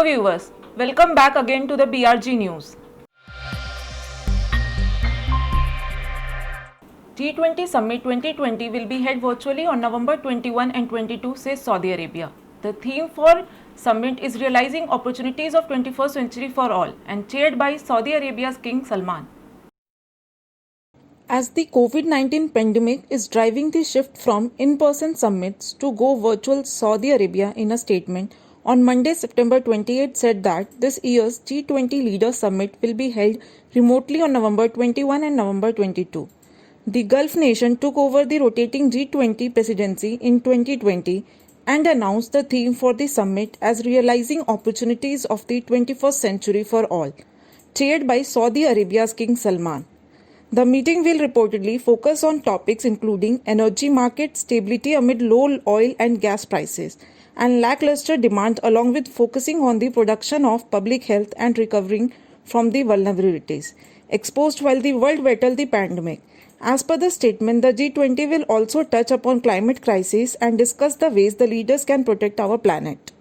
viewers, welcome back again to the BRG News. G20 Summit 2020 will be held virtually on November 21 and 22, says Saudi Arabia. The theme for summit is realizing opportunities of 21st century for all and chaired by Saudi Arabia's King Salman. As the COVID-19 pandemic is driving the shift from in-person summits to go virtual, Saudi Arabia in a statement on Monday, September 28 said that this year's G20 Leaders Summit will be held remotely on November 21 and November 22. The Gulf nation took over the rotating G20 presidency in 2020 and announced the theme for the summit as realizing opportunities of the 21st century for all, chaired by Saudi Arabia's King Salman. The meeting will reportedly focus on topics including energy market stability amid low oil and gas prices and lackluster demand, along with focusing on the production of public health and recovering from the vulnerabilities exposed while the world battled the pandemic. As per the statement, the G20 will also touch upon climate crisis and discuss the ways the leaders can protect our planet.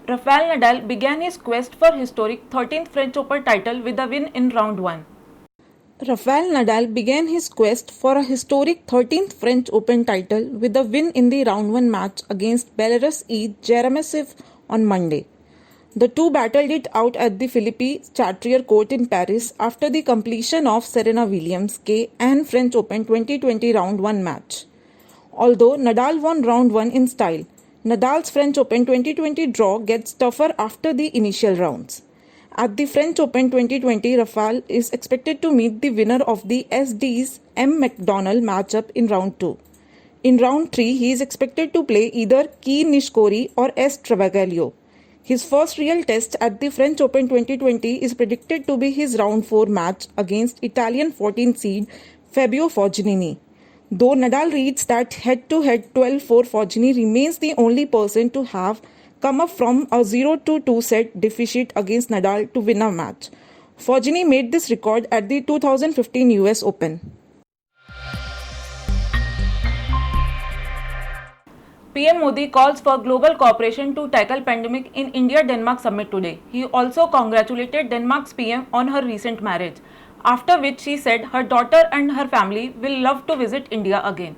Rafael Nadal began his quest for historic 13th French Open title with a win in round 1. Rafael Nadal began his quest for a historic 13th French Open title with a win in the round 1 match against Belarus' Jeremesev on Monday. The two battled it out at the Philippe Chatrier Court in Paris after the completion of Serena Williams' K&N French Open 2020 round 1 match. Although Nadal won round 1 in style, Nadal's French Open 2020 draw gets tougher after the initial rounds. At the French Open 2020, Rafael is expected to meet the winner of the SD's M. McDonnell matchup in round 2. In round 3, he is expected to play either Kei Nishikori or S. Travaglio. His first real test at the French Open 2020 is predicted to be his round 4 match against Italian 14th seed Fabio Fognini. Though Nadal reads that head-to-head 12-4, Fognini remains the only person to have come up from a 0-2 set deficit against Nadal to win a match. Fognini made this record at the 2015 US Open. PM Modi calls for global cooperation to tackle pandemic in India-Denmark summit today. He also congratulated Denmark's PM on her recent marriage, after which she said her daughter and her family will love to visit India again.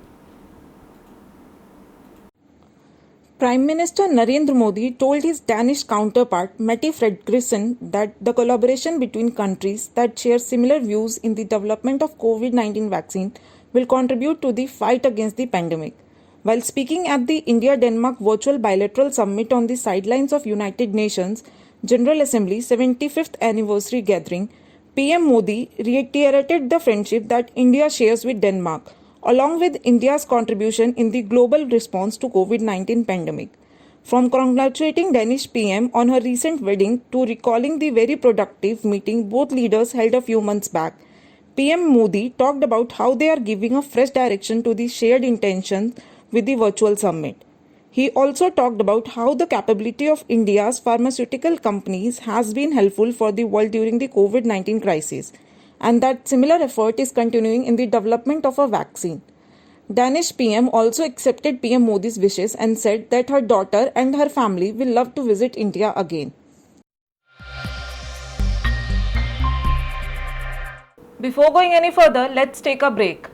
Prime Minister Narendra Modi told his Danish counterpart Mette Frederiksen that the collaboration between countries that share similar views in the development of COVID-19 vaccine will contribute to the fight against the pandemic. While speaking at the India-Denmark virtual bilateral summit on the sidelines of United Nations General Assembly 75th anniversary gathering, PM Modi reiterated the friendship that India shares with Denmark, along with India's contribution in the global response to COVID-19 pandemic. From congratulating Danish PM on her recent wedding to recalling the very productive meeting both leaders held a few months back, PM Modi talked about how they are giving a fresh direction to the shared intentions with the virtual summit. He also talked about how the capability of India's pharmaceutical companies has been helpful for the world during the COVID-19 crisis, and that similar effort is continuing in the development of a vaccine. Danish PM also accepted PM Modi's wishes and said that her daughter and her family will love to visit India again. Before going any further, let's take a break.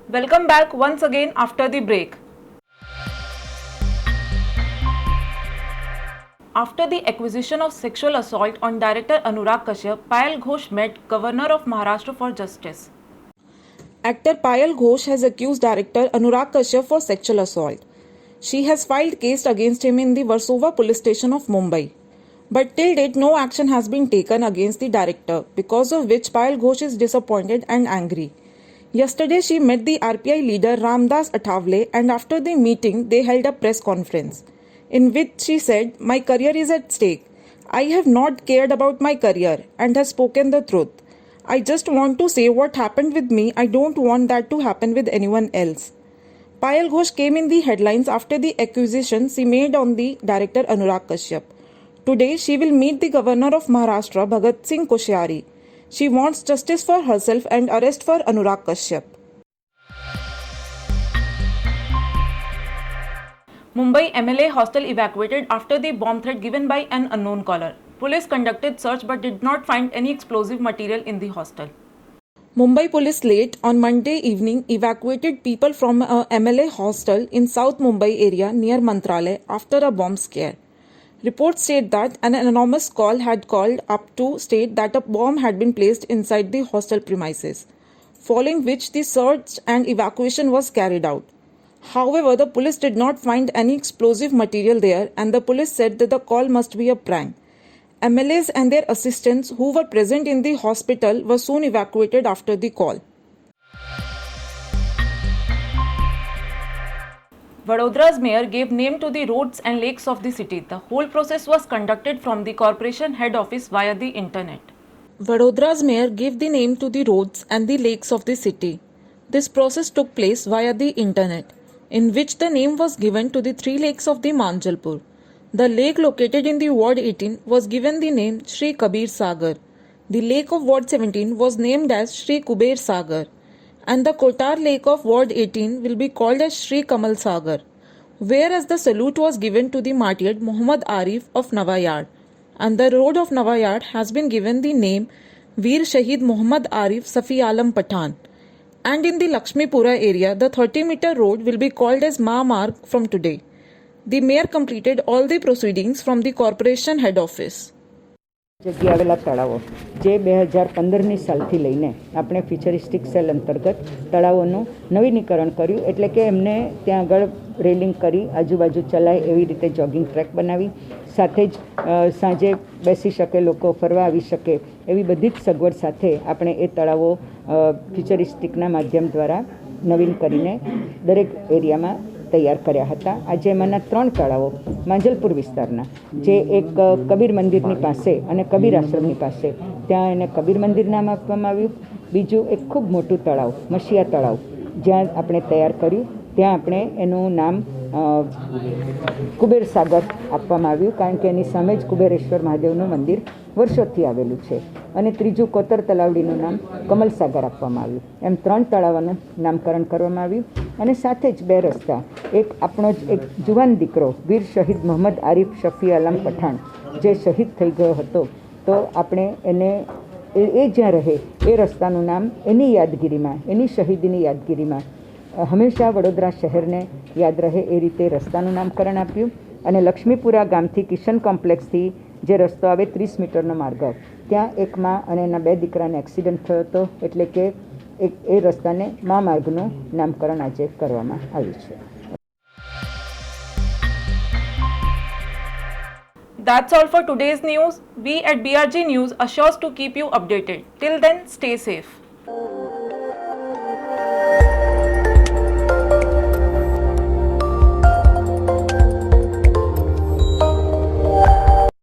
Welcome back once again after the break. After the accusation of sexual assault on director Anurag Kashyap, Payal Ghosh met Governor of Maharashtra for justice. Actor Payal Ghosh has accused director Anurag Kashyap for sexual assault. She has filed case against him in the Versova police station of Mumbai. But till date, no action has been taken against the director, because of which Payal Ghosh is disappointed and angry. Yesterday, she met the RPI leader Ramdas Athavale, and after the meeting, they held a press conference, in which she said, "My career is at stake. I have not cared about my career and has spoken the truth. I just want to say what happened with me. I don't want that to happen with anyone else." Payal Ghosh came in the headlines after the accusations she made on the director Anurag Kashyap. Today, she will meet the governor of Maharashtra, Bhagat Singh Koshyari. She wants justice for herself and arrest for Anurag Kashyap. Mumbai MLA hostel evacuated after the bomb threat given by an unknown caller. Police conducted search but did not find any explosive material in the hostel. Mumbai police late on Monday evening evacuated people from a MLA hostel in South Mumbai area near Mantralay after a bomb scare. Reports state that an anonymous call had called up to state that a bomb had been placed inside the hostel premises, following which the search and evacuation was carried out. However, the police did not find any explosive material there, and the police said that the call must be a prank. MLAs and their assistants who were present in the hospital were soon evacuated after the call. Vadodara's mayor gave name to the roads and lakes of the city. The whole process was conducted from the corporation head office via the internet. Vadodara's mayor gave the name to the roads and the lakes of the city. This process took place via the internet, in which the name was given to the three lakes of the Manjalpur. The lake located in the Ward 18 was given the name Shri Kabir Sagar. The lake of Ward 17 was named as Shri Kuber Sagar, and the Kotar lake of Ward 18 will be called as Shri Kamal Sagar, whereas the salute was given to the martyred Muhammad Arif of Navayad, and the road of Navayad has been given the name Veer Shahid Muhammad Arif Safi Alam Pathan. And in the Lakshmipura area, the 30-meter road will be called as Ma Marg from today. The mayor completed all the proceedings from the corporation head office. જગ્યા આવેલા તળાવો જે 2015ની સાલથી લઈને આપણે futuristic cell અંતર્ગત તળાવોનું નવીનીકરણ કર્યું, એટલે કે એમને ત્યાં આગળ રેલિંગ કરી આજુબાજુ ચલાય એવી રીતે જોગિંગ ટ્રેક બનાવી, સાથે જ સાંજે બેસી શકે, લોકો ફરવા આવી શકે એવી બધી જ સગવડ સાથે આપણે એ તળાવો ફ્યુચરિસ્ટિકના માધ્યમ દ્વારા નવીન કરીને દરેક એરિયામાં તૈયાર કર્યા હતા. આજે એમાંના 3 તળાવો માંજલપુર વિસ્તારના, જે એક કબીર મંદિરની પાસે અને કબીર આશ્રમની પાસે, ત્યાં એને કબીર મંદિર નામ આપવામાં આવ્યું. બીજું એક ખૂબ મોટું તળાવ મશિયા તળાવ જ્યાં આપણે તૈયાર કર્યું, ત્યાં આપણે એનું નામ કુબેર સાગર આપવામાં આવ્યું, કારણ કે એની સામે જ કુબેરેશ્વર મહાદેવનું મંદિર વર્ષોથી આવેલું છે. અને ત્રીજું કોતર તલાવડીનું નામ કમલ સાગર આપવામાં આવ્યું. એમ 3 તળાવોનું નામકરણ કરવામાં આવ્યું. અને સાથે જ 2 રસ્તા, એક આપણો જ એક જુવાન દીકરો વીર શહીદ મોહમ્મદ આરિફ શફી આલમ પઠાણ જે શહીદ થઈ ગયો હતો, તો આપણે એને એ જ્યાં રહે એ રસ્તાનું નામ એની યાદગીરીમાં, એની શહીદીની યાદગીરીમાં હંમેશા વડોદરા શહેરને યાદ રહે એ રીતે રસ્તાનું નામકરણ આપ્યું. અને લક્ષ્મીપુરા ગામથી કિશન કોમ્પ્લેક્સથી જે રસ્તો આવે 30 મીટરનો માર્ગ, ત્યાં એક મા અને એના 2 દીકરાને એક્સિડન્ટ થયો હતો, એટલે કે એ રસ્તાને મા માર્ગનું નામકરણ આજે કરવામાં આવ્યું છે. That's all for today's news. We at BRG News assures to keep you updated. Till then, stay safe.